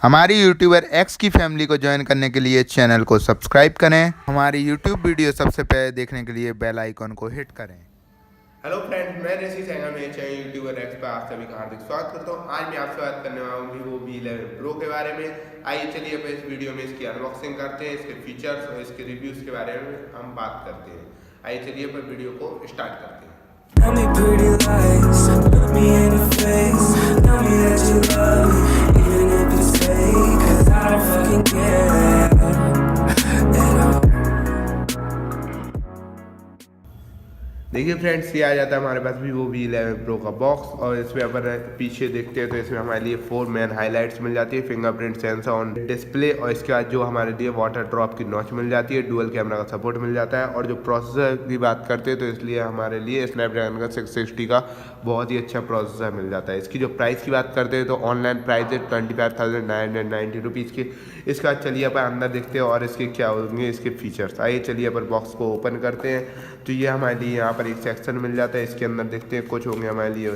हमारी YouTuber x की family को ज्वाइन करने के लिए चैनल को सब्सक्राइब करें। हमारी यूट्यूब वीडियो सबसे पहले देखने के लिए बेल आइकॉन को हिट करें। हेलो फ्रेंड्स, मैं ऋषि सैंगा मेरे चैनल यूट्यूबर एक्स पर आप सभी का हार्दिक स्वागत करता हूँ। आज मैं आपसे बात करने वाला हूँ वीवो V11 प्रो के बारे में। आइए चलिए अब इस वीडियो में इसकी अनबॉक्सिंग करते हैं, इसके फीचर्स और इसके रिव्यूज़ के बारे में हम बात करते हैं। आइए चलिए अब वीडियो को स्टार्ट करते हैं। Tell me pretty lies, look me in the face. Tell me that you love me, even if it's fake. 'Cause I don't fucking care at all. देखिए फ्रेंड्स, ये आ जाता है हमारे पास वीवो V11 प्रो का box और इसमें अपन पीछे देखते हैं तो इसमें हमारे लिए 4 मेन हाइलाइट्स मिल जाती है। फिंगरप्रिंट सेंसर ऑन डिस्प्ले और इसके बाद जो हमारे लिए वाटर ड्रॉप की नॉच मिल जाती है। डुअल कैमरा का सपोर्ट मिल जाता है और जो प्रोसेसर की बात करते हैं तो इसलिए हमारे लिए स्नैपड्रैगन का 660 का बहुत ही अच्छा प्रोसेसर मिल जाता है। इसकी जो प्राइस की बात करते हैं तो ऑनलाइन प्राइस है 25,990 रुपीज़ की। इसका चलिए अपन अंदर देखते हैं और इसके क्या होंगे इसके फीचर्स। आइए चलिए अपन बॉक्स को ओपन करते हैं तो ये हमारे लिए यहाँ पर एक सेक्शन मिल जाता है। इसके अंदर देखते हैं कुछ होंगे हमारे लिए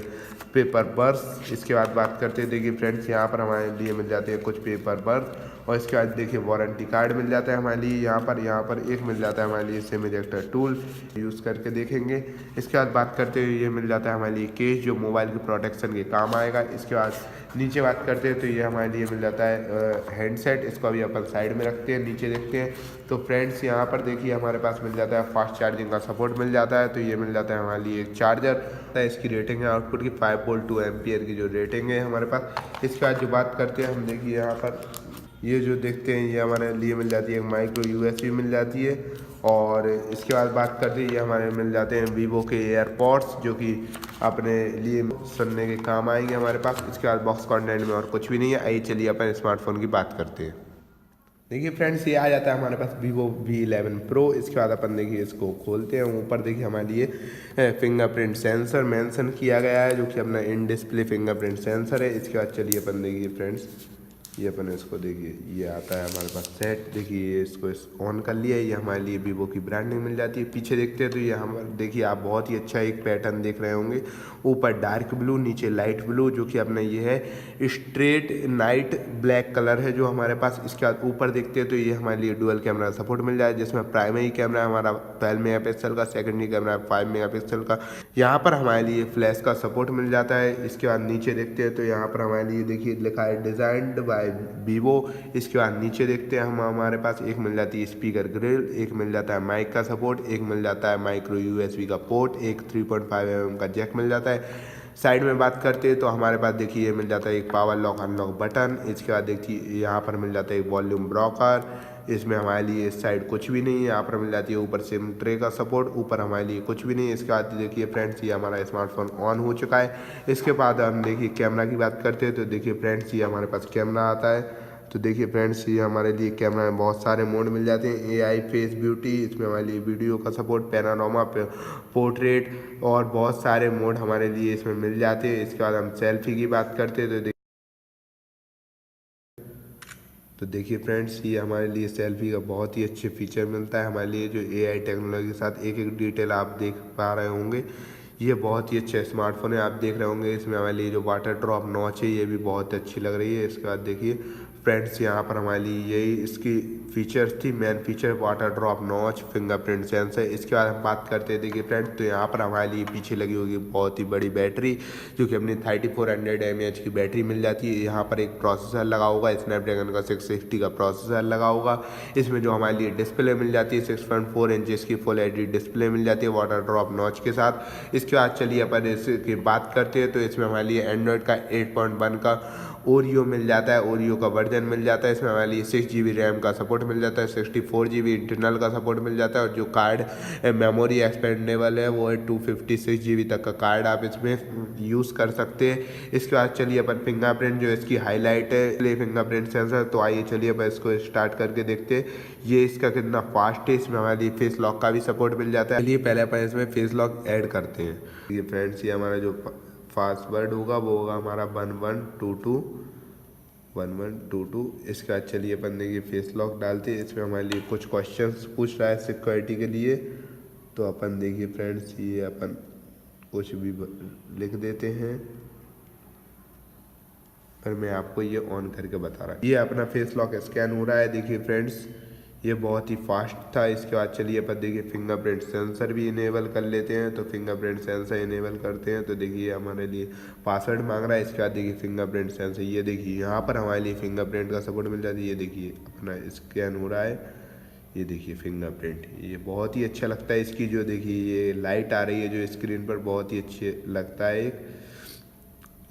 पेपर बर्स। इसके बाद बात करते हैं, देखिए फ्रेंड्स यहाँ पर हमारे लिए मिल जाते हैं कुछ पेपर बर्स और इसके बाद देखिए वारंटी कार्ड मिल जाता है हमारे लिए। यहाँ पर एक मिल जाता है हमारे लिए सिम इजेक्टर टूल, यूज़ करके देखेंगे। इसके बाद बात करते हैं, ये मिल जाता है हमारे लिए केस जो मोबाइल के प्रोटेक्शन के काम आएगा। इसके बाद नीचे बात करते हैं तो ये हमारे लिए मिल जाता है हैंडसेट। इसको अभी अपन साइड में रखते हैं, नीचे देखते हैं तो फ्रेंड्स यहाँ पर देखिए हमारे पास मिल जाता है फास्ट चार्जिंग का सपोर्ट मिल जाता है। तो ये मिल जाता है हमारे लिए एक चार्जर। इसकी रेटिंग है आउटपुट की 5 वोल्ट 2 एम्पियर की जो रेटिंग है हमारे पास। इसके बाद जो बात करते हैं हम, देखिए यहाँ पर ये जो देखते हैं ये हमारे लिए मिल जाती है एक माइक्रो USB मिल जाती है। और इसके बाद बात करते हैं, ये हमारे मिल जाते हैं वीवो के एयरपॉड्स जो कि अपने लिए सुनने के काम आएंगे हमारे पास। इसके बाद बॉक्स कंटेंट में और कुछ भी नहीं है। आइए चलिए अपन स्मार्टफोन की बात करते हैं। देखिए फ्रेंड्स, ये आ जाता है हमारे पास वीवो V11 प्रो। इसके बाद अपन देखिए इसको खोलते हैं। ऊपर देखिए हमारे लिए फिंगरप्रिंट सेंसर मेंशन किया गया है जो कि अपना इन डिस्प्ले फिंगरप्रिंट सेंसर है। इसके बाद चलिए अपन देखिए फ्रेंड्स, ये अपन इसको देखिए ये आता है हमारे पास सेट। देखिए इसको ऑन कर लिया, ये हमारे लिए वीवो की ब्रांडिंग मिल जाती है। पीछे देखते हैं तो ये हमारे देखिए आप बहुत ही अच्छा एक पैटर्न देख रहे होंगे। ऊपर डार्क ब्लू, नीचे लाइट ब्लू जो कि अपना ये है स्ट्रेट नाइट ब्लैक कलर है जो हमारे पास। इसके बाद ऊपर देखते हैं तो ये हमारे लिए डुअल कैमरा सपोर्ट मिल जाए जिसमें प्राइमरी कैमरा हमारा 12 मेगापिक्सल का, सेकेंडरी कैमरा 5 मेगापिक्सल का। यहाँ पर हमारे लिए फ्लैश का सपोर्ट मिल जाता है। इसके बाद नीचे देखते हैं तो यहाँ पर हमारे लिए देखिए लिखा है डिजाइन्ड बाय वीवो। इसके बाद नीचे देखते हैं हम, हमारे पास एक मिल जाती है स्पीकर ग्रिल, एक मिल जाता है माइक का सपोर्ट, एक मिल जाता है माइक्रो USB का पोर्ट, एक 3.5 mm का जैक मिल जाता है। साइड में बात करते हैं तो हमारे पास देखिए मिल जाता है एक पावर लॉक अनलॉक बटन। इसके बाद देखिए यहाँ पर मिल जाता है एक वॉल्यूम ब्रोकर। इसमें हमारे लिए इस साइड कुछ भी नहीं है। यहाँ पर मिल जाती है ऊपर सिम ट्रे का सपोर्ट, ऊपर हमारे लिए कुछ भी नहीं है। इसके बाद देखिए फ्रेंड्स, ये हमारा स्मार्टफोन ऑन हो चुका है। इसके बाद हम देखिए कैमरा की बात करते हैं तो देखिए फ्रेंड्स, ये हमारे पास कैमरा आता है। तो देखिए फ्रेंड्स, ये हमारे लिए कैमरा में बहुत सारे मोड मिल जाते हैं। AI फेस ब्यूटी, इसमें हमारे लिए वीडियो का सपोर्ट, पैनारोमा, पोर्ट्रेट और बहुत सारे मोड हमारे लिए इसमें मिल जाते हैं। इसके बाद हम सेल्फी की बात करते हैं तो देखिए फ्रेंड्स, ये हमारे लिए सेल्फी का बहुत ही अच्छे फीचर मिलता है हमारे लिए जो AI टेक्नोलॉजी के साथ एक एक डिटेल आप देख पा रहे होंगे। ये बहुत ही अच्छा स्मार्टफोन है, आप देख रहे होंगे। इसमें हमारे लिए जो वाटर ड्रॉप नॉच है ये भी बहुत अच्छी लग रही है। इसके बाद देखिए फ्रेंड्स, यहाँ पर हमारे लिए यही इसकी फीचर्स थी, main feature water drop notch, fingerprint sensor. इसके बाद हम बात करते हैं देखिए फ्रेंड्स, तो यहाँ पर हमारे लिए पीछे लगी होगी बहुत ही बड़ी बैटरी जो कि अपनी 3400 mAh की बैटरी मिल जाती है। यहाँ पर एक प्रोसेसर लगा होगा, स्नैपड्रैगन का 660 का प्रोसेसर लगा होगा। इसमें जो हमारे लिए डिस्प्ले मिल जाती है 6.4 इंचेस की फुल HD डिस्प्ले मिल जाती है वाटर ड्रॉप नॉच के साथ। इसके बाद चलिए अपन इसकी बात करते हैं तो इसमें हमारे लिए एंड्रॉयड का 8.1 का ओरियो मिल जाता है, ओरियो का वर्जन मिल जाता है। इसमें हमारे लिए 6GB रैम का सपोर्ट मिल जाता है, 64GB इंटरनल का सपोर्ट मिल जाता है और जो कार्ड मेमोरी एक्सपेंडेबल है वो है 256GB तक का कार्ड आप इसमें यूज़ कर सकते हैं। इसके बाद चलिए अपन फिंगरप्रिंट जो इसकी हाईलाइट है इसलिए फिंगरप्रिंट सेंसर, तो आइए चलिए अपन इसको स्टार्ट करके देखते हैं ये इसका कितना फास्ट है। इसमें हमारे लिए फेस लॉक का भी सपोर्ट मिल जाता है। चलिए पहले अपन इसमें फेस लॉक ऐड करते हैं। ये फ्रेंड्स, ये हमारा जो पासवर्ड होगा वो होगा हमारा 1122। इसके बाद चलिए अपन देखिए फेस लॉक डालते हैं। इसमें हमारे लिए कुछ क्वेश्चंस पूछ रहा है सिक्योरिटी के लिए, तो अपन देखिए फ्रेंड्स ये अपन कुछ भी लिख देते हैं। पर मैं आपको ये ऑन करके बता रहा हूँ। ये अपना फेस लॉक स्कैन हो रहा है, देखिए फ्रेंड्स ये बहुत ही फास्ट था। इसके बाद चलिए पर देखिए फिंगरप्रिंट सेंसर भी इनेबल कर लेते हैं। तो फिंगरप्रिंट सेंसर इनेबल करते हैं तो देखिए हमारे लिए पासवर्ड मांग रहा है। इसके बाद देखिए फिंगरप्रिंट सेंसर, ये देखिए यहाँ पर हमारे लिए फिंगरप्रिंट का सपोर्ट मिल जाता है। ये देखिए अपना स्कैन हो रहा है, ये देखिए फिंगरप्रिंट, ये बहुत ही अच्छा लगता है। इसकी जो देखिए ये लाइट आ रही है जो स्क्रीन पर, बहुत ही अच्छे लगता है।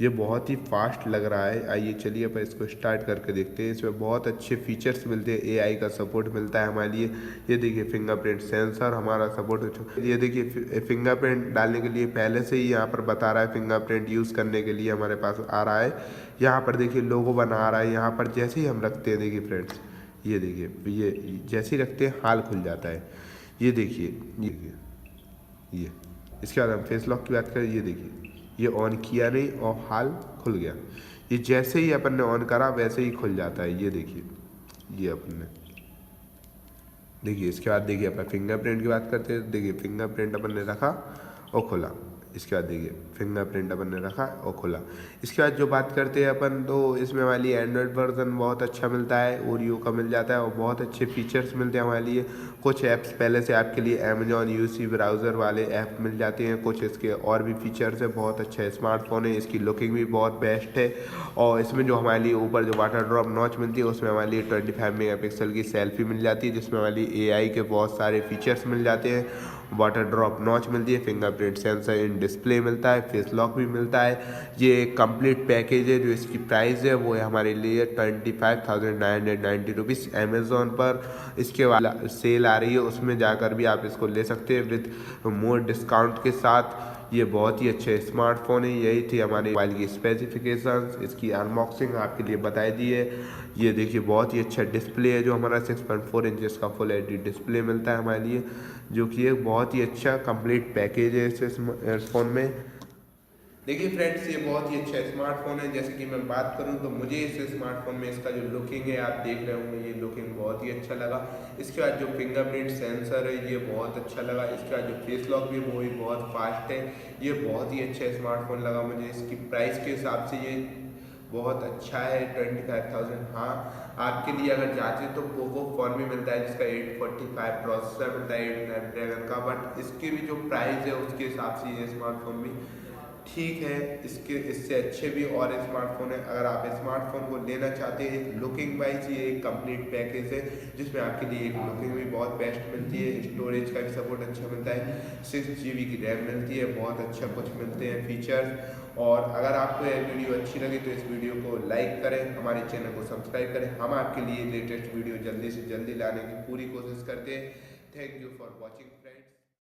ये बहुत ही फास्ट लग रहा है। आइए चलिए पर इसको स्टार्ट करके देखते हैं। इसमें बहुत अच्छे फीचर्स मिलते हैं, एआई का सपोर्ट मिलता है हमारे लिए। ये देखिए फिंगरप्रिंट सेंसर हमारा सपोर्ट, ये देखिए फिंगरप्रिंट डालने के लिए पहले से ही यहाँ पर बता रहा है। फिंगरप्रिंट यूज़ करने के लिए हमारे पास आ रहा है, यहाँ पर देखिए लोगो बना रहा है। यहाँ पर जैसे ही हम रखते हैं देखिए फ्रेंड्स, ये देखिए ये जैसे ही रखते हैं हाल खुल जाता है। ये देखिए ये इसके बाद हम फेस लॉक की बात करें, ये देखिए ये ऑन किया नहीं और हाल खुल गया। ये जैसे ही अपन ने ऑन करा वैसे ही खुल जाता है। ये देखिए ये अपन ने देखिए। इसके बाद देखिए अपन फिंगरप्रिंट की बात करते हैं। देखिए फिंगरप्रिंट अपन ने रखा और खुला। इसके बाद देखिए फिंगरप्रिंट अपन ने रखा और खुला। इसके बाद जो बात करते हैं अपन, तो इसमें हमारे लिए एंड्रॉयड वर्जन बहुत अच्छा मिलता है, ओरियो का मिल जाता है और बहुत अच्छे फीचर्स मिलते हैं हमारे लिए। कुछ ऐप्स पहले से आपके लिए अमेजॉन यूसी ब्राउज़र वाले ऐप मिल जाते हैं। कुछ इसके और भी फीचर्स है। बहुत अच्छा स्मार्टफोन है, इसकी लुकिंग भी बहुत बेस्ट है। और इसमें जो हमारे लिए ऊपर जो वाटर ड्रॉप नॉच मिलती है उसमें हमारे लिए 25 मेगापिक्सल की सेल्फी मिल जाती है, जिसमें हमारे लिए एआई के बहुत सारे फीचर्स मिल जाते हैं। वाटर ड्रॉप नॉच मिलती है, फिंगरप्रिंट सेंसर इन डिस्प्ले मिलता है, फेस लॉक भी मिलता है। ये कंप्लीट पैकेज है। जो इसकी प्राइस है वो है हमारे लिए 25,990 रुपीज़। अमेज़ॉन पर इसके बाद सेल आ रही है, उसमें जाकर भी आप इसको ले सकते हैं विद मोर डिस्काउंट के साथ। ये बहुत ही अच्छे स्मार्टफोन है। यही थी हमारे मोबाइल की स्पेसिफिकेशंस, इसकी अनबॉक्सिंग आपके लिए बताई दी है। ये देखिए बहुत ही अच्छा डिस्प्ले है, जो हमारा 6.4 इंचेस का फुल एचडी डिस्प्ले मिलता है हमारे लिए, जो कि एक बहुत ही अच्छा कंप्लीट पैकेज है इस स्मार्टफोन में। देखिए फ्रेंड्स ये बहुत ही अच्छा स्मार्टफोन है। जैसे कि मैं बात करूं तो मुझे इस स्मार्टफोन में इसका जो लुकिंग है आप देख रहे होंगे, ये लुकिंग बहुत ही अच्छा लगा। इसके बाद जो फिंगरप्रिंट सेंसर है ये बहुत अच्छा लगा। इसके बाद जो फेस लॉक भी वो भी बहुत फास्ट है। ये बहुत ही अच्छा स्मार्टफोन लगा मुझे। इसकी प्राइस के हिसाब से ये बहुत अच्छा है, 25,000। हाँ आपके लिए अगर जाते तो पोको फोन भी मिलता है जिसका 845 प्रोसेसर मिलता है 8 स्नैपड्रैगन का, बट इसकी भी जो प्राइस है उसके हिसाब से ये स्मार्टफोन भी ठीक है। इससे अच्छे भी और स्मार्टफोन है। अगर आप स्मार्टफोन को लेना चाहते हैं लुकिंग वाइज, ये एक कंप्लीट पैकेज है जिसमें आपके लिए एक लुकिंग भी बहुत बेस्ट मिलती है, स्टोरेज का भी सपोर्ट अच्छा मिलता है, 6 GB की रैम मिलती है, बहुत अच्छा कुछ मिलते हैं फीचर्स। और अगर आपको यह वीडियो अच्छी लगी तो इस वीडियो को लाइक करें, हमारे चैनल को सब्सक्राइब करें। हम आपके लिए लेटेस्ट वीडियो जल्दी से जल्दी लाने की पूरी कोशिश करते हैं। Thank you for watching friends.